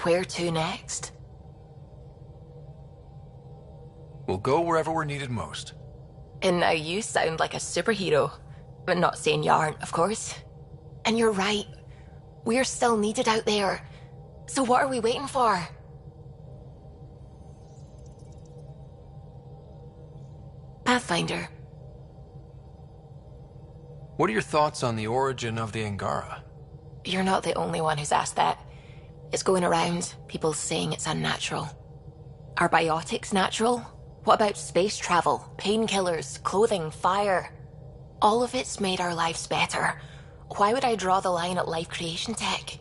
Where to next? We'll go wherever we're needed most. And now you sound like a superhero. But not saying you aren't, of course. And you're right. We're still needed out there. So what are we waiting for? Pathfinder. What are your thoughts on the origin of the Angara? You're not the only one who's asked that. It's going around, people saying it's unnatural. Are biotics natural? What about space travel, painkillers, clothing, fire? All of it's made our lives better. Why would I draw the line at life creation tech?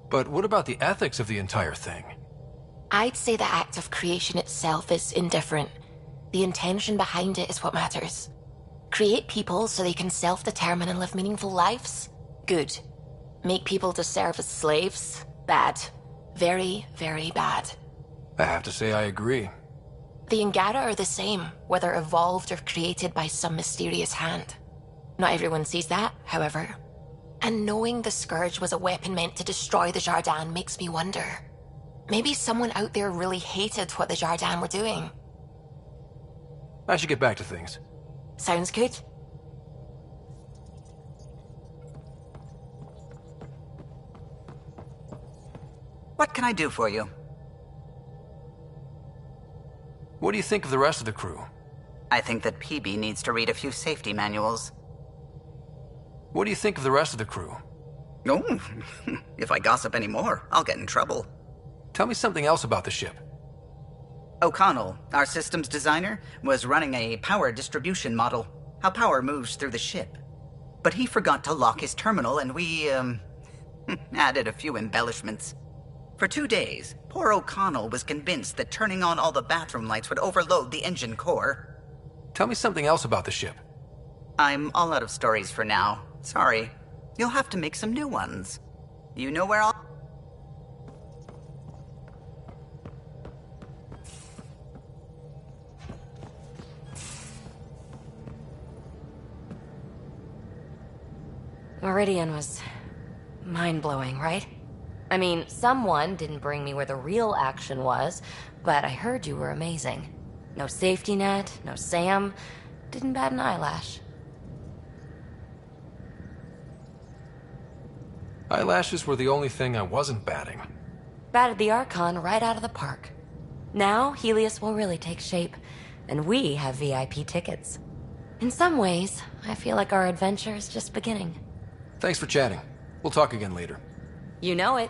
But what about the ethics of the entire thing? I'd say the act of creation itself is indifferent. The intention behind it is what matters. Create people so they can self-determine and live meaningful lives? Good. Make people to serve as slaves? Bad. Very, very bad. I have to say I agree. The Angara are the same, whether evolved or created by some mysterious hand. Not everyone sees that, however. And knowing the Scourge was a weapon meant to destroy the Jardin makes me wonder. Maybe someone out there really hated what the Jardin were doing. I should get back to things. Sounds good. What can I do for you? What do you think of the rest of the crew? I think that PB needs to read a few safety manuals. What do you think of the rest of the crew? Oh, if I gossip anymore, I'll get in trouble. Tell me something else about the ship. O'Connell, our systems designer, was running a power distribution model, how power moves through the ship. But he forgot to lock his terminal and we, added a few embellishments. For 2 days, poor O'Connell was convinced that turning on all the bathroom lights would overload the engine core. Tell me something else about the ship. I'm all out of stories for now. Sorry. You'll have to make some new ones. You know where I'll... Meridian was mind-blowing, right? I mean, someone didn't bring me where the real action was, but I heard you were amazing. No safety net, no Sam, didn't bat an eyelash. Eyelashes were the only thing I wasn't batting. Batted the Archon right out of the park. Now, Helios will really take shape, and we have VIP tickets. In some ways, I feel like our adventure is just beginning. Thanks for chatting. We'll talk again later. You know it.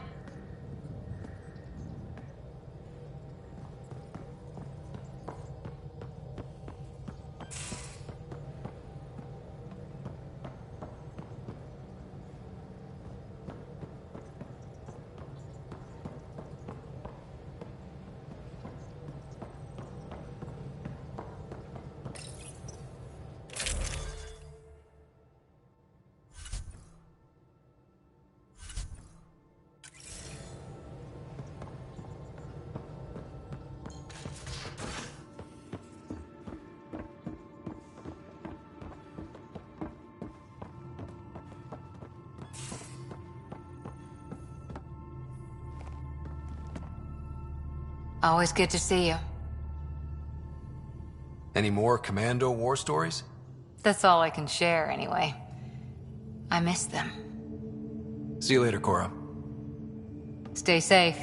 Always good to see you. Any more Commando war stories? That's all I can share, anyway. I miss them. See you later, Cora. Stay safe.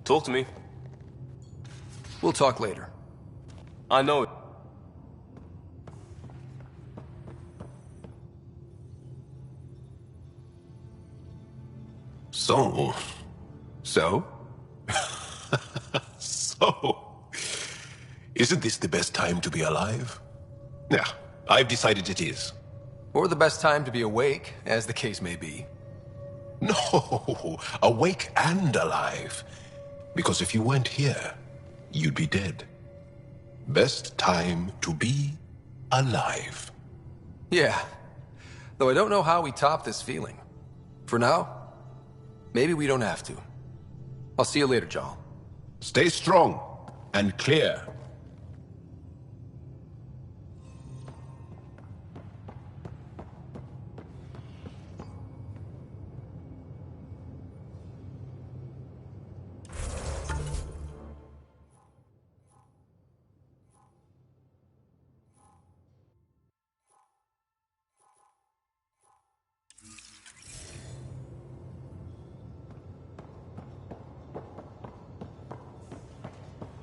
Talk to me. We'll talk later. I know it. So? So? Isn't this the best time to be alive? Yeah, I've decided it is. Or the best time to be awake, as the case may be. No, awake and alive. Because if you weren't here, you'd be dead. Best time to be alive. Yeah. Though I don't know how we top this feeling. For now, maybe we don't have to. I'll see you later, Jal. Stay strong. and clear.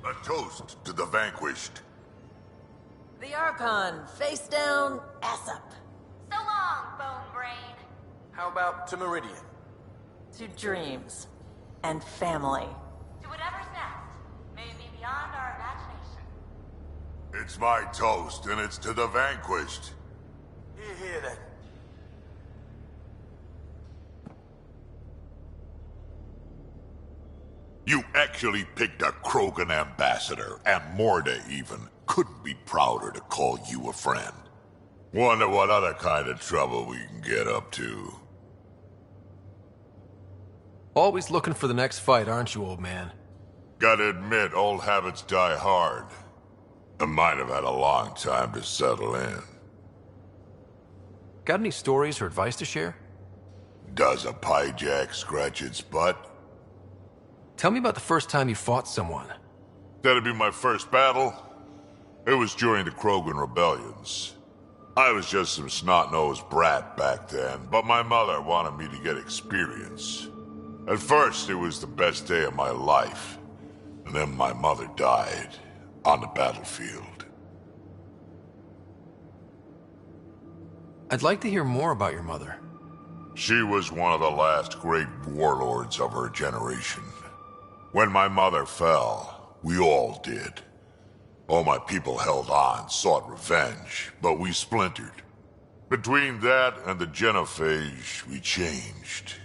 A toast to the vanquished. The Archon, face down, ass up. So long, Bone Brain. How about to Meridian? To dreams. And family. To whatever's next. May it be beyond our imagination. It's my toast, and it's to the vanquished. Hear that? You actually picked a Krogan ambassador, and Morda even couldn't be prouder to call you a friend. Wonder what other kind of trouble we can get up to. Always looking for the next fight, aren't you, old man? Gotta admit, old habits die hard. I might have had a long time to settle in. Got any stories or advice to share? Does a pyjak scratch its butt? Tell me about the first time you fought someone. That'd be my first battle. It was during the Krogan rebellions. I was just some snot-nosed brat back then, but my mother wanted me to get experience. At first, it was the best day of my life. And then my mother died on the battlefield. I'd like to hear more about your mother. She was one of the last great warlords of her generation. When my mother fell, we all did. All my people held on, sought revenge, but we splintered. Between that and the genophage, we changed.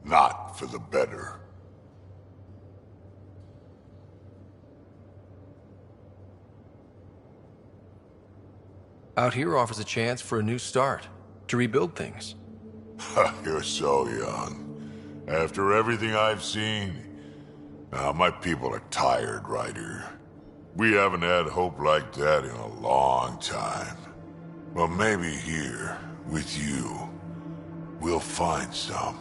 Not for the better. Out here offers a chance for a new start, to rebuild things. You're so young. After everything I've seen, my people are tired, Ryder. We haven't had hope like that in a long time. But maybe here, with you, we'll find some.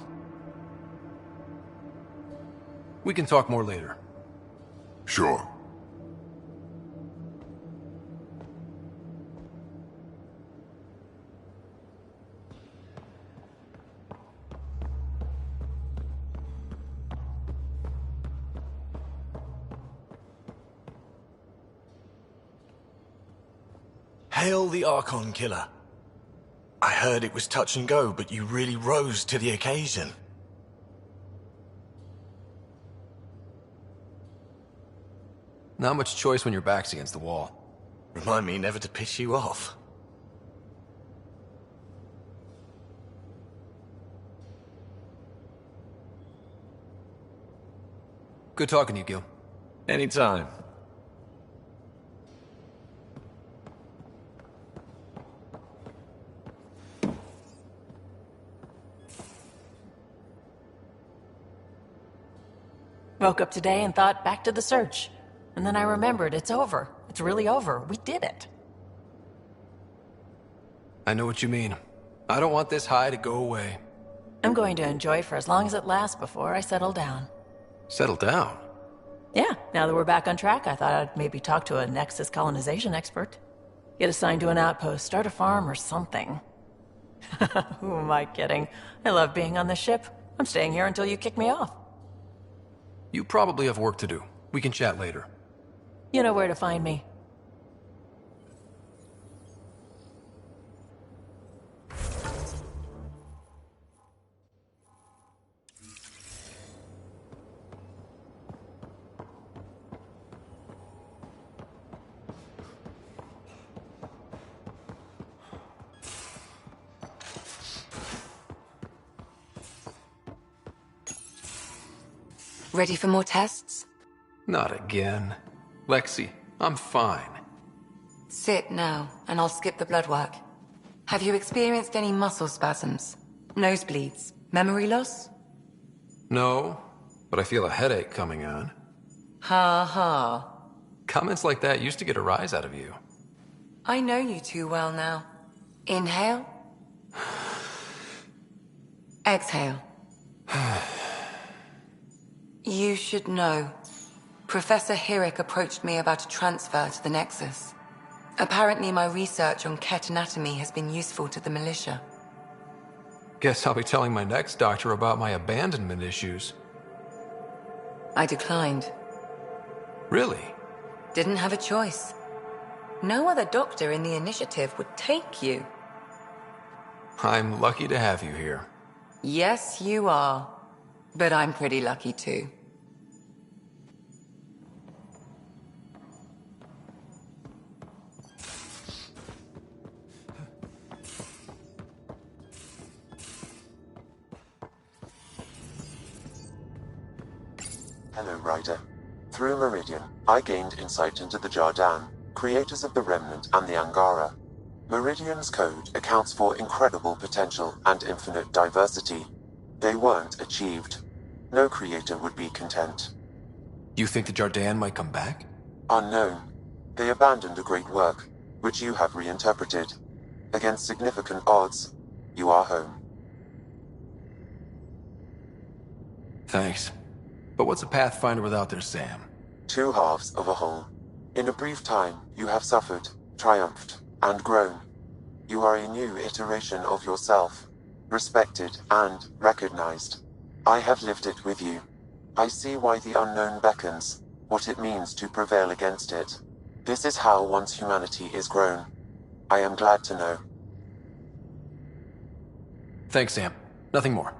We can talk more later. Sure. Hail the Archon Killer. I heard it was touch and go, but you really rose to the occasion. Not much choice when your back's against the wall. Remind me never to piss you off. Good talking to you, Gil. Anytime. Woke up today and thought back to the search. And then I remembered it's over. It's really over. We did it. I know what you mean. I don't want this high to go away. I'm going to enjoy it for as long as it lasts before I settle down. Settle down? Yeah, now that we're back on track, I thought I'd maybe talk to a Nexus colonization expert. Get assigned to an outpost, start a farm or something. Who am I kidding? I love being on the ship. I'm staying here until you kick me off. You probably have work to do. We can chat later. You know where to find me. Ready for more tests? Not again. Lexi, I'm fine. Sit now, and I'll skip the blood work. Have you experienced any muscle spasms? Nosebleeds? Memory loss? No, but I feel a headache coming on. Ha ha. Comments like that used to get a rise out of you. I know you too well now. Inhale. Exhale. You should know. Professor Hirek approached me about a transfer to the Nexus. Apparently my research on Ket anatomy has been useful to the militia. Guess I'll be telling my next doctor about my abandonment issues. I declined. Really? Didn't have a choice. No other doctor in the initiative would take you. I'm lucky to have you here. Yes, you are. But I'm pretty lucky too. Hello, Ryder. Through Meridian, I gained insight into the Jardan, creators of the Remnant and the Angara. Meridian's code accounts for incredible potential and infinite diversity. They weren't achieved. No creator would be content. You think the Jardan might come back? Unknown. They abandoned a great work, which you have reinterpreted. Against significant odds, you are home. Thanks. But what's a Pathfinder without their Sam? Two halves of a whole. In a brief time, you have suffered, triumphed, and grown. You are a new iteration of yourself, respected and recognized. I have lived it with you. I see why the unknown beckons, what it means to prevail against it. This is how one's humanity is grown. I am glad to know. Thanks, Sam. Nothing more.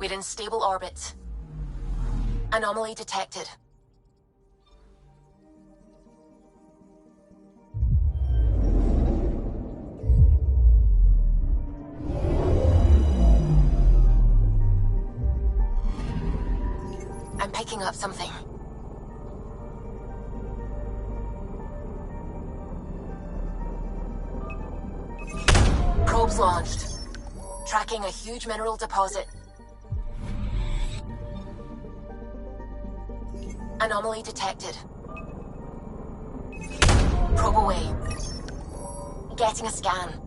We're in stable orbit. Anomaly detected. I'm picking up something. Probes launched. Tracking a huge mineral deposit. Anomaly detected. Probe away. Getting a scan.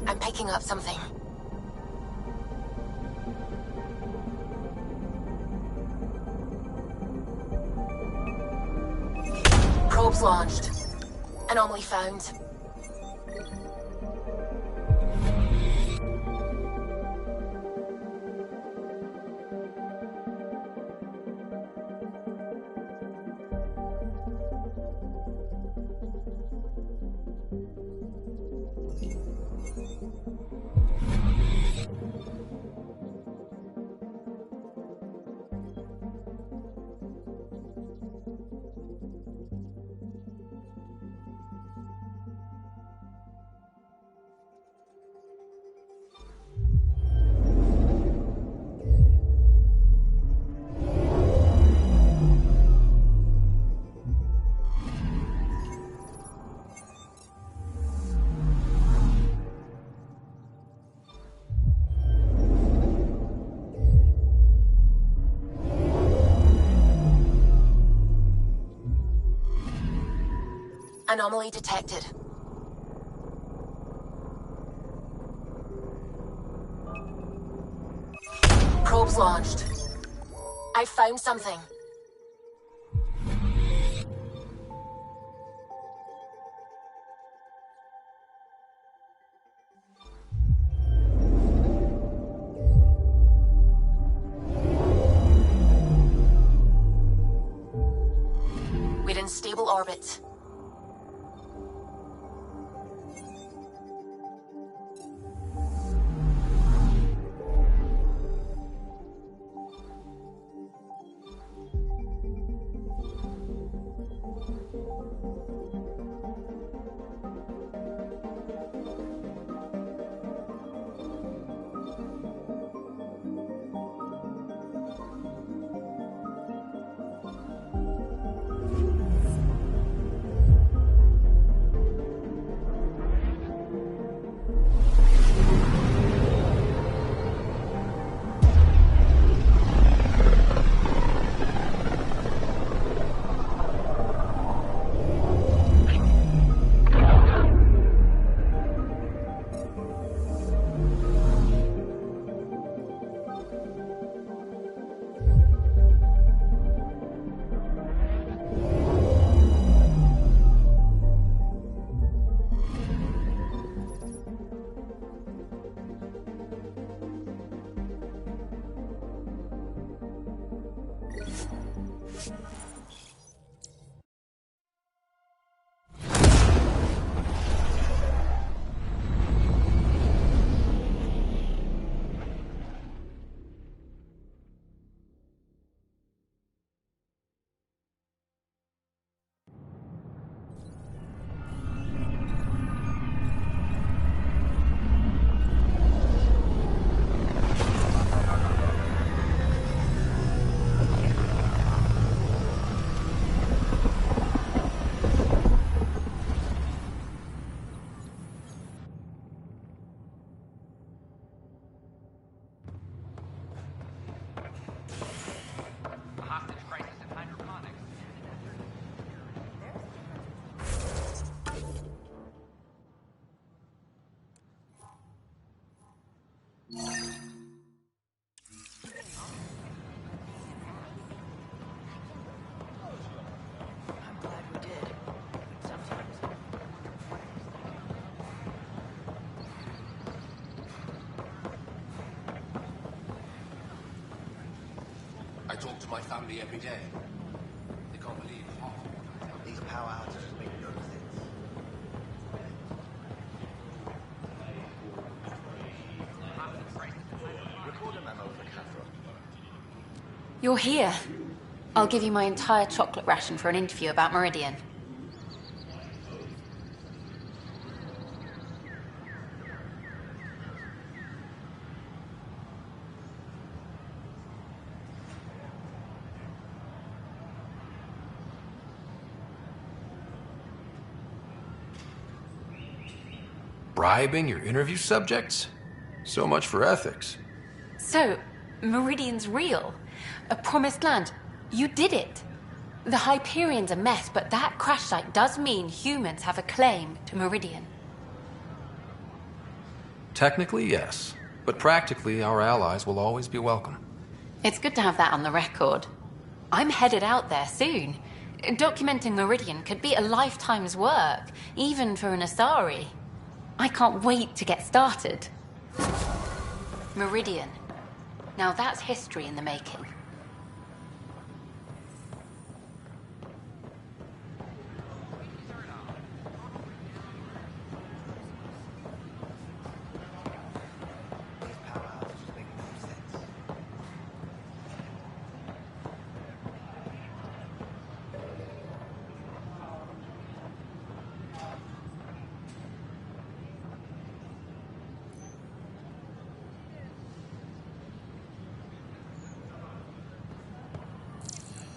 I'm picking up something. Probes launched. Anomaly found. Anomaly detected. Probes launched. I found something. We're in stable orbit. I talk to my family every day. They can't believe half of what I tell them. These power outages make no sense. Record a memo for Catherine. You're here. I'll give you my entire chocolate ration for an interview about Meridian. Bribing your interview subjects? So much for ethics. So, Meridian's real? A promised land? You did it! The Hyperion's a mess, but that crash site does mean humans have a claim to Meridian. Technically, yes. But practically, our allies will always be welcome. It's good to have that on the record. I'm headed out there soon. Documenting Meridian could be a lifetime's work, even for an Asari. I can't wait to get started. Meridian. Now that's history in the making.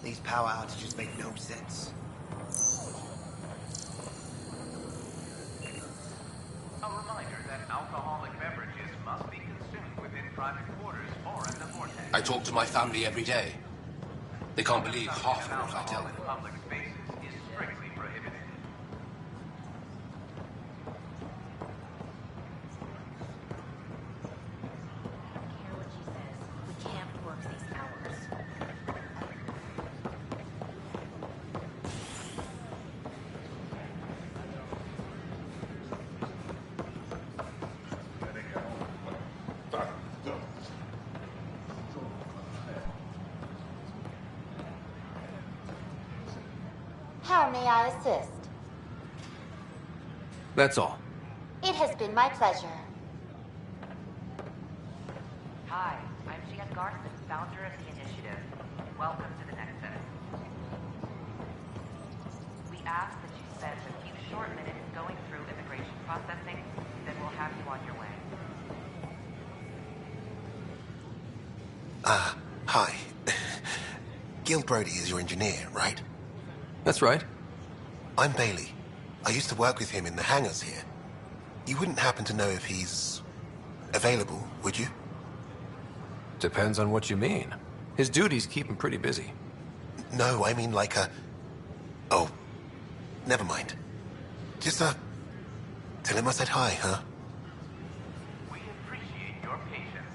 These power outages make no sense. A reminder that alcoholic beverages must be consumed within private quarters or in the vortex. I talk to my family every day. They can't believe half of what I tell them. Public spaces is strictly prohibited. How may I assist? That's all. It has been my pleasure. Hi, I'm Jan Garson, founder of the initiative. Welcome to the Nexus. We ask that you spend a few short minutes going through immigration processing, then we'll have you on your way. Hi. Gil Brody is your engineer, right? That's right. I'm Bailey. I used to work with him in the hangars here. You wouldn't happen to know if he's available, would you? Depends on what you mean. His duties keep him pretty busy. No, I mean like a... Oh, never mind. Just, tell him I said hi, huh? We appreciate your patience.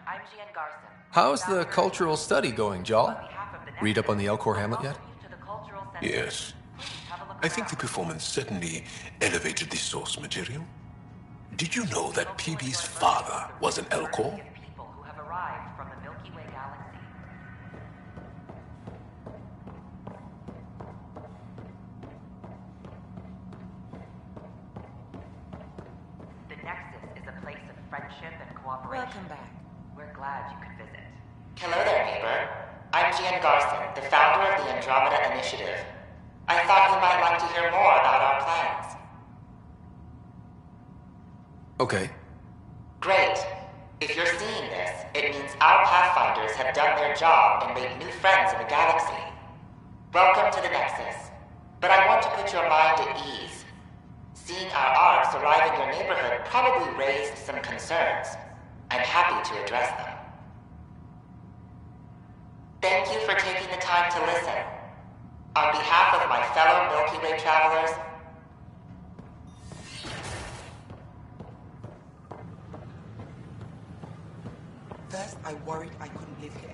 I'm Jan Garson. How's the cultural study going, Jal? Read up on the Elcor Hamlet yet? Yes. I think the performance certainly elevated the source material. Did you know that PB's father was an Elcor? People who have arrived from the Milky Way galaxy. The Nexus is a place of friendship and cooperation. Welcome back. We're glad you could visit. Hello there, neighbor. I'm Gian Garson, the founder of the Andromeda Initiative. I thought you might like to hear more about our plans. Okay. Great. If you're seeing this, it means our Pathfinders have done their job and made new friends in the galaxy. Welcome to the Nexus. But I want to put your mind at ease. Seeing our arcs arrive in your neighborhood probably raised some concerns. I'm happy to address them. Thank you for taking the time to listen. On behalf of my fellow Milky Way travelers, First, I worried I couldn't live here.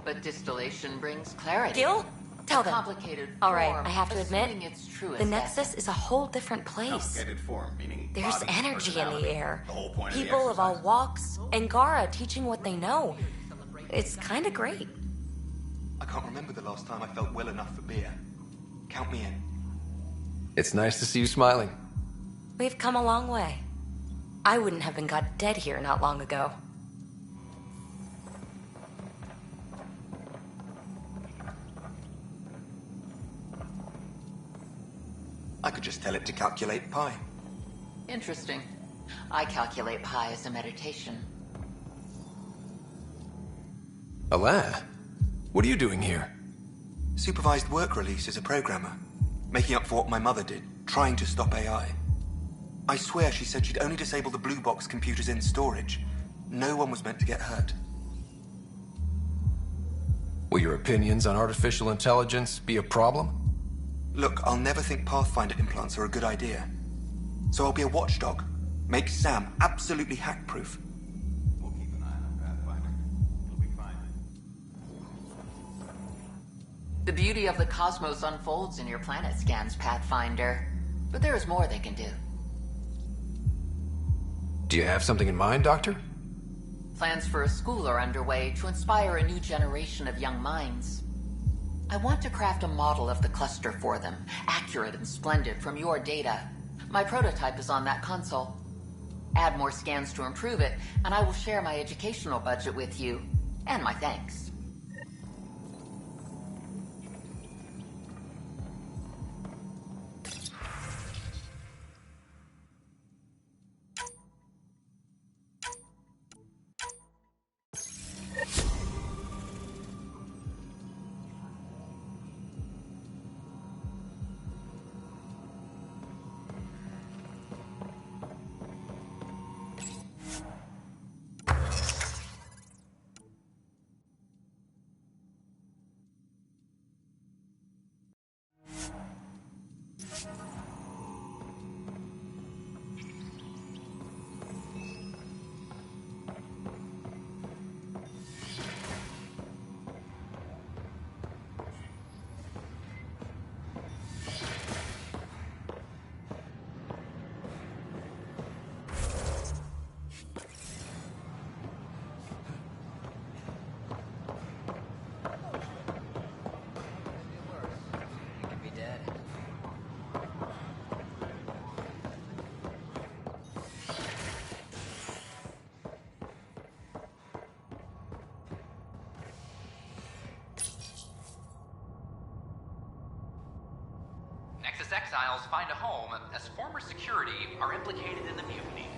But distillation brings clarity. Gil? Tell them. Complicated All right, form, I have to admit, assuming it's true the as Nexus is a whole different place. Complicated form, meaning There's body, energy in the personality. air. The whole point People of of the all exercise. walks, and Gara teaching what they know. It's kind of great. I can't remember the last time I felt well enough for beer. Count me in. It's nice to see you smiling. We've come a long way. I wouldn't have been got dead here not long ago. I could just tell it to calculate pi. Interesting. I calculate pi as a meditation. Alain, what are you doing here? Supervised work release as a programmer. Making up for what my mother did, trying to stop AI. I swear she said she'd only disable the blue box computers in storage. No one was meant to get hurt. Will your opinions on artificial intelligence be a problem? Look, I'll never think Pathfinder implants are a good idea. So I'll be a watchdog. Make Sam absolutely hack-proof. We'll keep an eye on Pathfinder. It'll be fine. The beauty of the cosmos unfolds in your planet scans, Pathfinder. But there is more they can do. Do you have something in mind, Doctor? Plans for a school are underway to inspire a new generation of young minds. I want to craft a model of the cluster for them, accurate and splendid from your data. My prototype is on that console. Add more scans to improve it, and I will share my educational budget with you, and my thanks. Nexus exiles find a home as former security are implicated in the mutiny.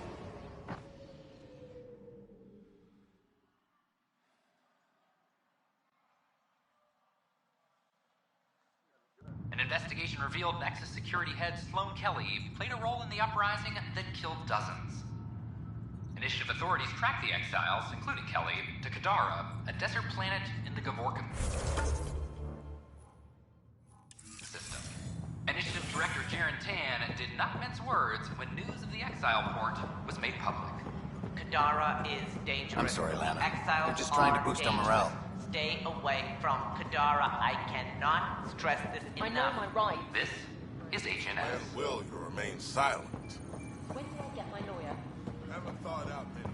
An investigation revealed Nexus security head Sloan Kelly played a role in the uprising that killed dozens. Initiative authorities tracked the exiles, including Kelly, to Kadara, a desert planet in the Gavorkan system. Initiative Director Jaren Tan did not mince words when news of the exile port was made public. Kadara is dangerous. I'm sorry, Lana. Exiles I'm just trying to are boost our dangerous. morale. Stay away from Kadara. I cannot stress this enough. I know my right. This is HNS. And will you remain silent? When do I get my lawyer? Haven't thought out many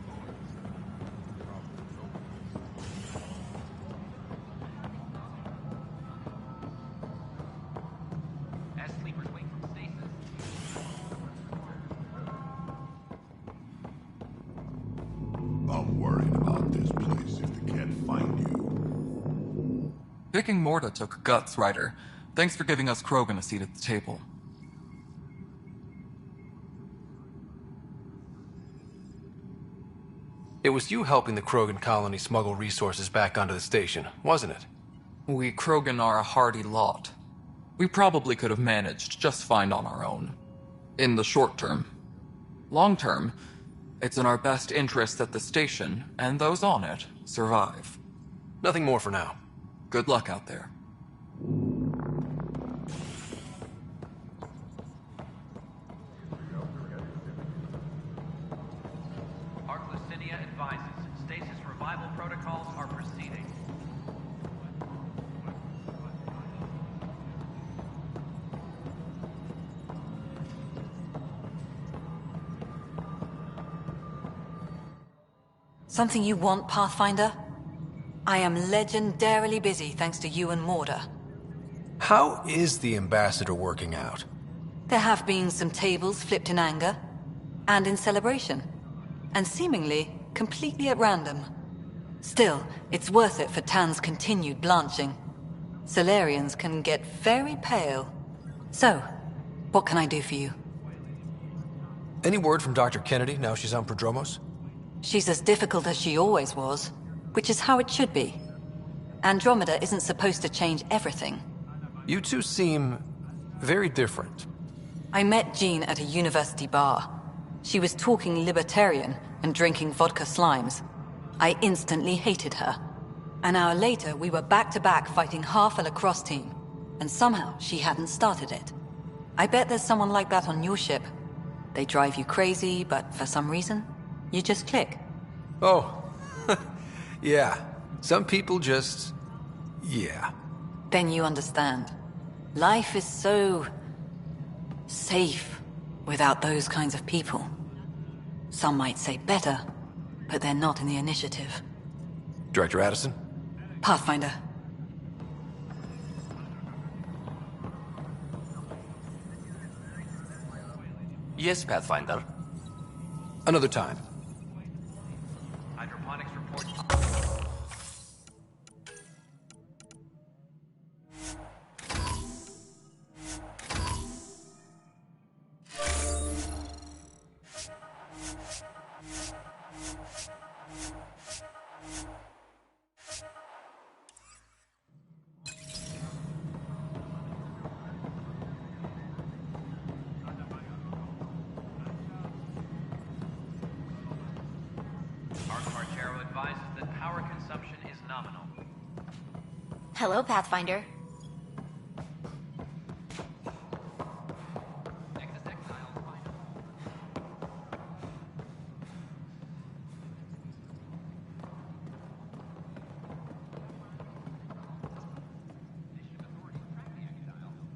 As sleepers wait for stasis. I'm worried about this place if they can't find you. Picking Morta took guts, Ryder. Thanks for giving us Krogan a seat at the table. It was you helping the Krogan colony smuggle resources back onto the station, wasn't it? We Krogan are a hardy lot. We probably could have managed just fine on our own. In the short term. Long term, it's in our best interest that the station, and those on it, survive. Nothing more for now. Good luck out there. Ark Lucinia advises stasis revival protocols are proceeding. Something you want, Pathfinder? I am legendarily busy thanks to you and Morda. How is the ambassador working out? There have been some tables flipped in anger, and in celebration, and seemingly completely at random. Still, it's worth it for Tan's continued blanching. Solarians can get very pale. So, what can I do for you? Any word from Dr. Kennedy now she's on Prodromos? She's as difficult as she always was, which is how it should be. Andromeda isn't supposed to change everything. You two seem very different. I met Jean at a university bar. She was talking libertarian and drinking vodka slimes. I instantly hated her. An hour later, we were back-to-back fighting half a lacrosse team, and somehow she hadn't started it. I bet there's someone like that on your ship. They drive you crazy, but for some reason, you just click. Oh, yeah. Some people just... yeah. Then you understand. Life is so... safe without those kinds of people. Some might say better, but they're not in the initiative. Director Addison? Pathfinder. Yes, Pathfinder. Another time. Hydroponics report. Hello, Pathfinder.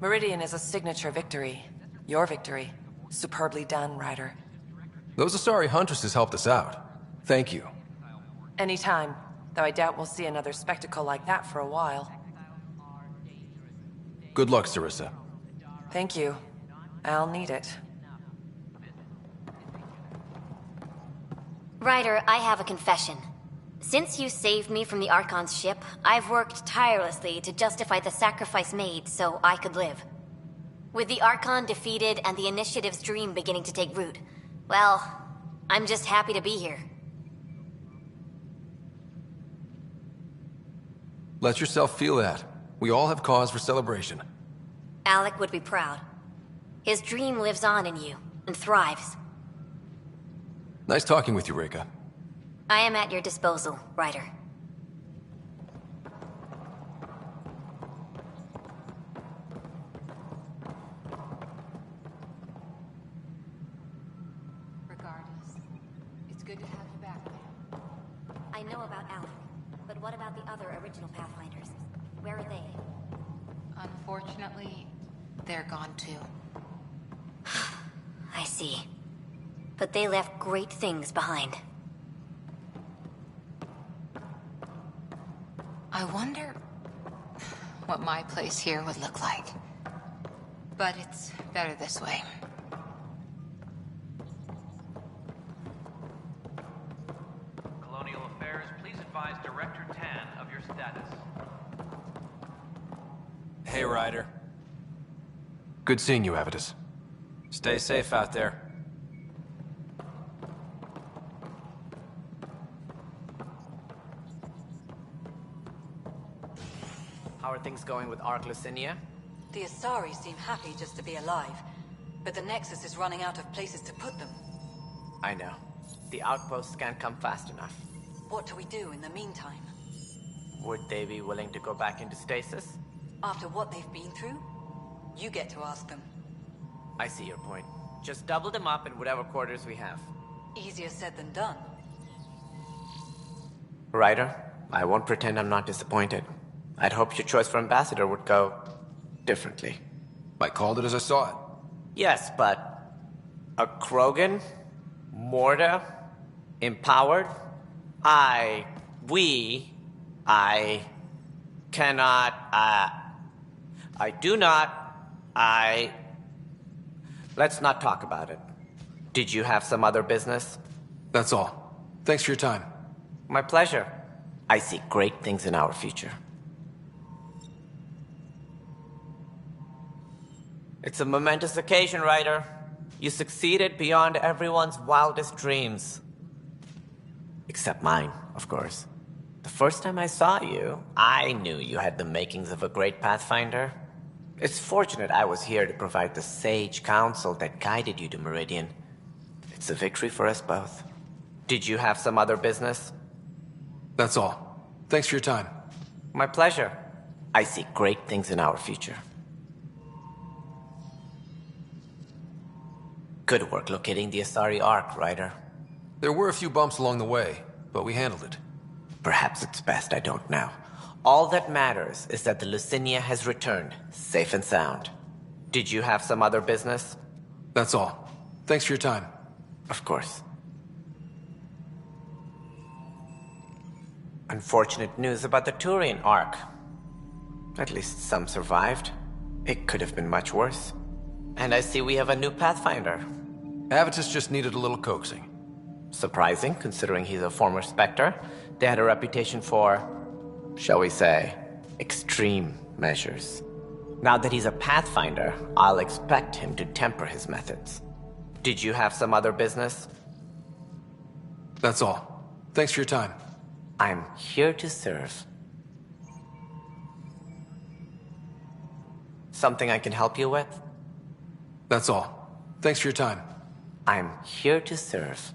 Meridian is a signature victory. Your victory. Superbly done, Ryder. Those Asari Huntresses helped us out. Thank you. Anytime. Though I doubt we'll see another spectacle like that for a while. Good luck, Sarissa. Thank you. I'll need it. Ryder, I have a confession. Since you saved me from the Archon's ship, I've worked tirelessly to justify the sacrifice made so I could live. With the Archon defeated and the Initiative's dream beginning to take root, well, I'm just happy to be here. Let yourself feel that. We all have cause for celebration. Alec would be proud. His dream lives on in you, and thrives. Nice talking with you, Reka. I am at your disposal, Ryder. Regardless, it's good to have you back there. I know about Alec, but what about the other original Pathfinders? Where are they? Unfortunately, they're gone too. I see. But they left great things behind. I wonder what my place here would look like. But it's better this way. Colonial Affairs, please advise Director Tan of your status. Hey, Ryder. Good seeing you, Avitus. Stay safe out there. How are things going with Ark Lucinia? The Asari seem happy just to be alive, but the Nexus is running out of places to put them. I know. The outposts can't come fast enough. What do we do in the meantime? Would they be willing to go back into stasis? After what they've been through? You get to ask them. I see your point. Just double them up in whatever quarters we have. Easier said than done. Ryder, I won't pretend I'm not disappointed. I'd hoped your choice for ambassador would go differently. I called it as I saw it. Yes, but a Krogan? Morda? Empowered? I cannot, I do not, let's not talk about it. Did you have some other business? That's all. Thanks for your time. My pleasure. I see great things in our future. It's a momentous occasion, Ryder. You succeeded beyond everyone's wildest dreams. Except mine, of course. The first time I saw you, I knew you had the makings of a great Pathfinder. It's fortunate I was here to provide the sage counsel that guided you to Meridian. It's a victory for us both. Did you have some other business? That's all. Thanks for your time. My pleasure. I see great things in our future. Good work locating the Asari Ark, Ryder. There were a few bumps along the way, but we handled it. Perhaps it's best I don't know. All that matters is that the Lucinia has returned, safe and sound. Did you have some other business? That's all. Thanks for your time. Of course. Unfortunate news about the Turian Ark. At least some survived. It could have been much worse. And I see we have a new Pathfinder. Avitus just needed a little coaxing. Surprising, considering he's a former Spectre. They had a reputation for, shall we say, extreme measures. Now that he's a Pathfinder, I'll expect him to temper his methods. Did you have some other business? That's all. Thanks for your time. I'm here to serve. Something I can help you with? That's all. Thanks for your time. I'm here to serve.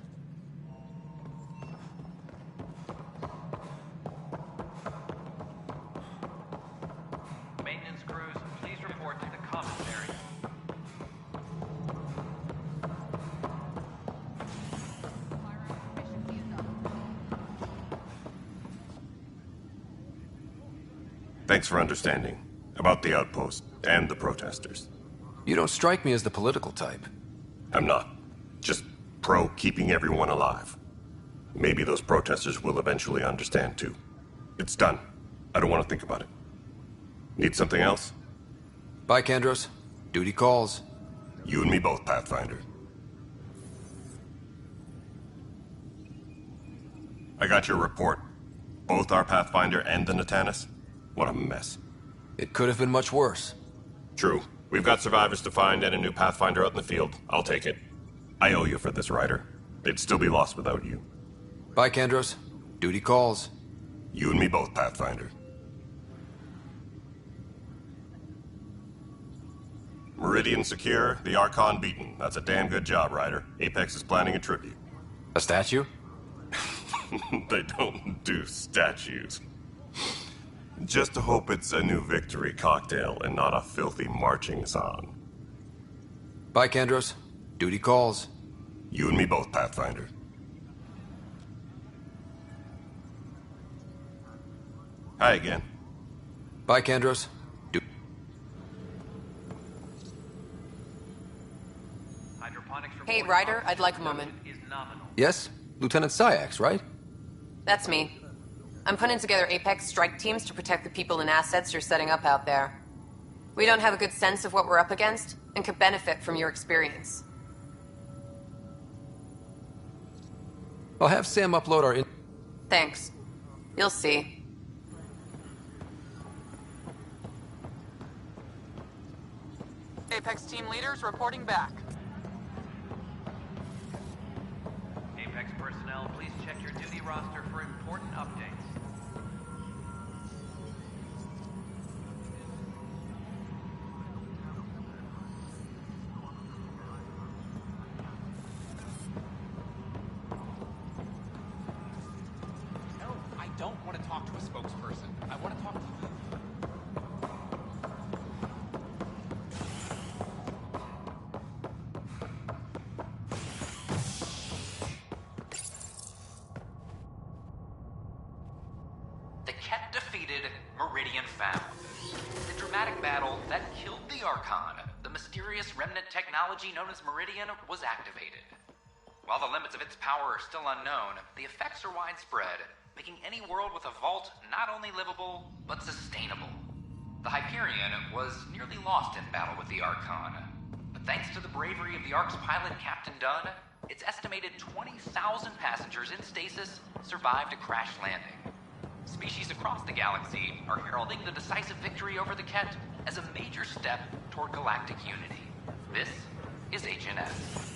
Maintenance crews, please report to the commissary. Thanks for understanding about the outpost and the protesters. You don't strike me as the political type. I'm not. Just pro keeping everyone alive. Maybe those protesters will eventually understand too. It's done. I don't want to think about it. Need something else? Bye, Kandros. Duty calls. You and me both, Pathfinder. I got your report. Both our Pathfinder and the Natanis. What a mess. It could have been much worse. True. We've got survivors to find and a new Pathfinder out in the field. I'll take it. I owe you for this, Ryder. They'd still be lost without you. Bye, Kandros. Duty calls. You and me both, Pathfinder. Meridian secure, the Archon beaten. That's a damn good job, Ryder. Apex is planning a tribute. A statue? They don't do statues. Just to hope it's a new victory cocktail and not a filthy marching song. Bye, Kandros. Duty calls. You and me both, Pathfinder. Hi again. Bye, Kandros. Hey, Ryder, I'd like a moment. Yes? Lieutenant Syax, right? That's me. I'm putting together Apex strike teams to protect the people and assets you're setting up out there. We don't have a good sense of what we're up against, and could benefit from your experience. I'll have Sam upload our... Thanks. You'll see. Apex team leaders reporting back. Apex personnel, please check your duty roster for important updates. No, I don't want to talk to a spokesperson. I want to talk to you. Meridian found. The dramatic battle that killed the Archon, the mysterious remnant technology known as Meridian, was activated. While the limits of its power are still unknown, the effects are widespread, making any world with a vault not only livable, but sustainable. The Hyperion was nearly lost in battle with the Archon, but thanks to the bravery of the Ark's pilot, Captain Dunn, its estimated 20,000 passengers in stasis survived a crash landing. Species across the galaxy are heralding the decisive victory over the Kett as a major step toward galactic unity. This is HNS.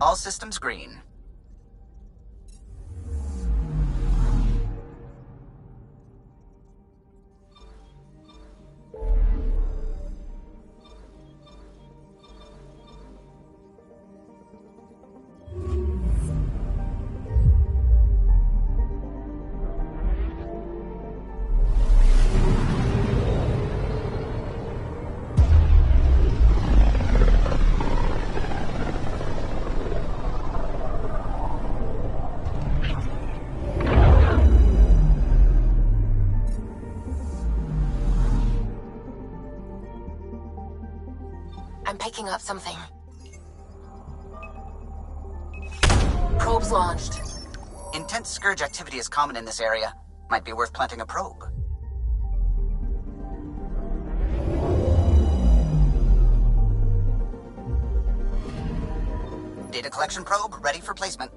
All systems green. I'm picking up something. Probes launched. Intense scourge activity is common in this area. Might be worth planting a probe. Data collection probe ready for placement.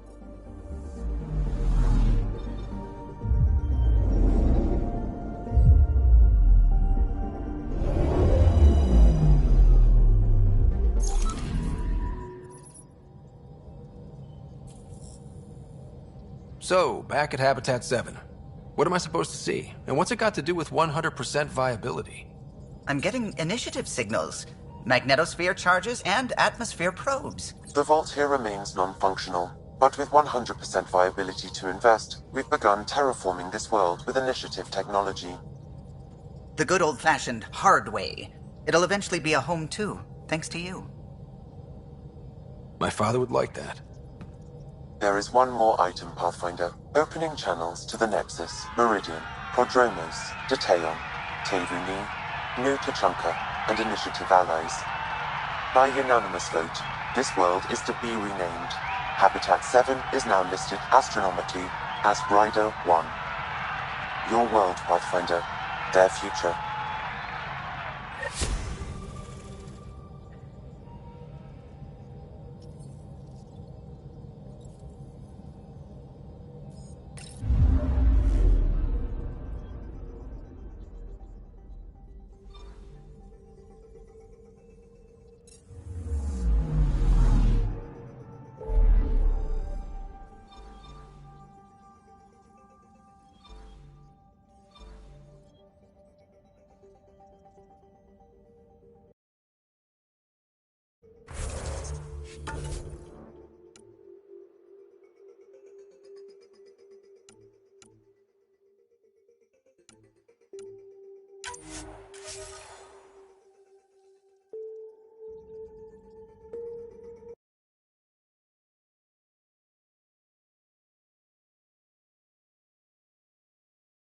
So, back at Habitat 7. What am I supposed to see? And what's it got to do with 100% viability? I'm getting initiative signals, magnetosphere charges, and atmosphere probes. The vault here remains non-functional, but with 100% viability to invest, we've begun terraforming this world with initiative technology. The good old-fashioned hard way. It'll eventually be a home too, thanks to you. My father would like that. There is one more item, Pathfinder. Opening channels to the Nexus, Meridian, Prodromos, Detaeon, Tevuni, New Tachanka, and Initiative allies. By unanimous vote, this world is to be renamed. Habitat 7 is now listed astronomically as Rider 1. Your world, Pathfinder. Their future.